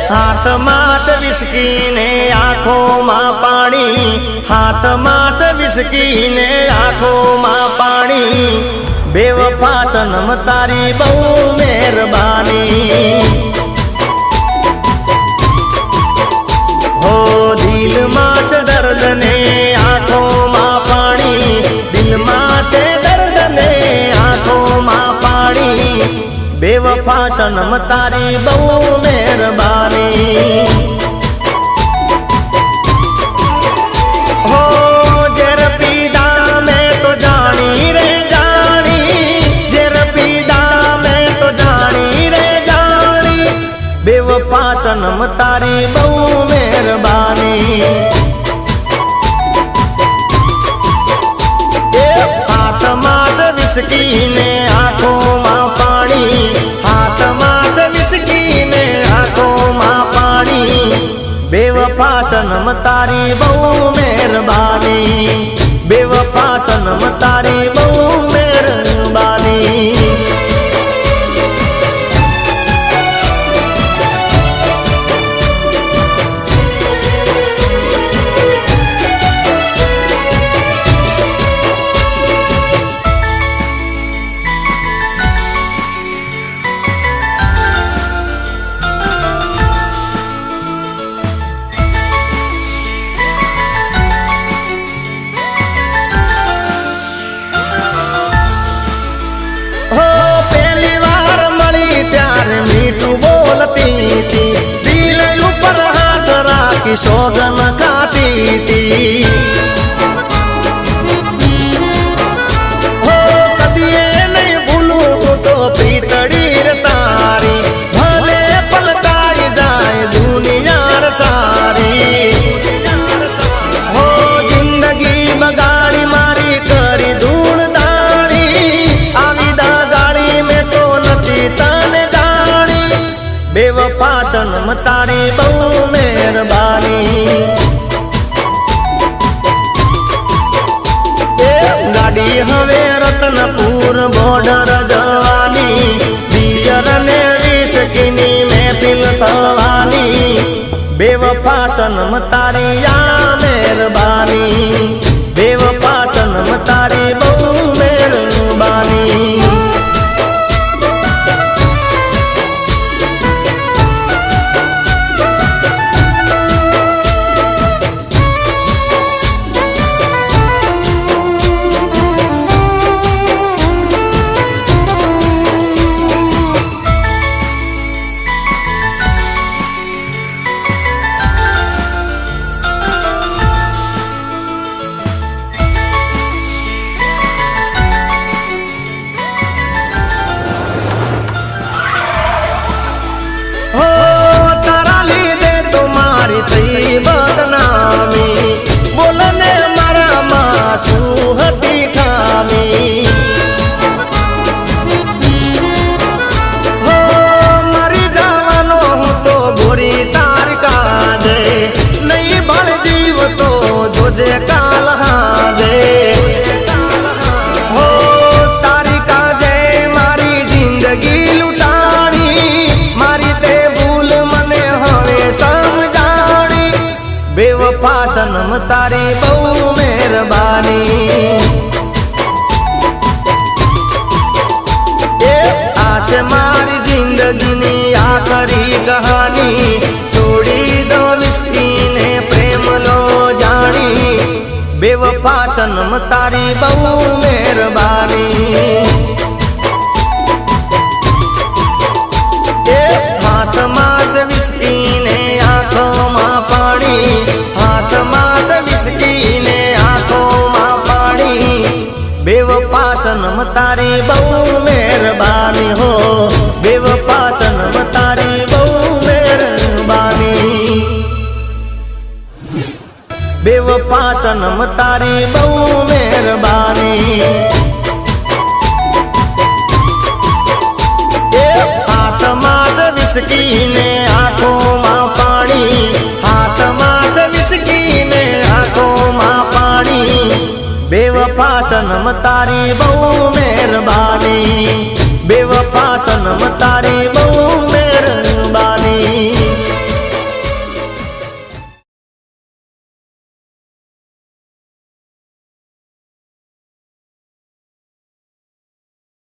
હાથમાં જ વિસ્કી ને આંખોમાં પાણી, હાથમાં જ વિસ્કી ને આંખોમાં પાણી, બેવફા સનમ તારી બહુ મહેરબાની। હો દિલમાં છે દર્દ ને આંખોમાં પાણી, દિલમાં છે દર્દ ને આંખોમાં પાણી, બેવફા સનમ તારી બહુ મહેરબાની। હો ઝેર પીધા મેં તો જાણી રે જાણી, ઝેર પીધા મેં તો જાણી રે જાણી, બેવફા સનમ તારી બહુ મહેરબાની। હાથમાં જ વિસ્કી ને આંખોમાં પાણી, હાથમાં જ વિસ્કી ને આંખોમાં પાણી, બેવફા સનમ તારી બહુ મહેરબાની, બેવફા સનમ તારી બહુ મહેરબાની। दिल ऊपर हाथ राखी सोगन खाती थी, हो कभी नहीं भूलूं तो प्रीतड़ी रे तारी, भले पलटाई जाए दुनिया रे सारी, हो जिंदगी बगाड़ी मारी करी धूल दाड़ी, आविदा गाड़ी में तो नची तने बेवफा सनम तारी बहू मेहरबानी। गाड़ी हवे रतनपुर बॉर्डर जवानी, दियर ने विस्की महफिल थवानी, बेवफा सनम तारी या मेहरबानी, बेवफा सनम तारी बहू मेहरबानी। बदनामी बोलने मारा मासू हती खामी, हो मरी जावानो हूँ तो गोरी तार का दे, नहीं बल जीव तो जोजे काल दे, हो तारी का जय मारी जिंदगी लुटानी, मारी ते भूल मने हवे समझा, बेवफा सनम तारी बहू मेहरबानी। आज मारी जिंदगी ने आखरी कहानी, छोड़ी दो विस्की ने प्रेम लो जानी, बेवफा सनम तारी बहू मेहरबानी। हाथમાં જ વિસ્કી ને આંખોમાં પાણી, હાથમાં જ વિસ્કી ને આંખોમાં પાણી, બેવફા સનમ તારી બહુ મહેરબાની, હો બેવફા સનમ તારી બહુ મહેરબાની, બેવફા સનમ તારી બહુ મહેરબાની। हाथમાં જ વિસ્કી ને આંખોમાં પાણી, હાથમાં જ વિસ્કી ને આંખોમાં પાણી, बेवफा सनम तारी बहु मेहरबानी।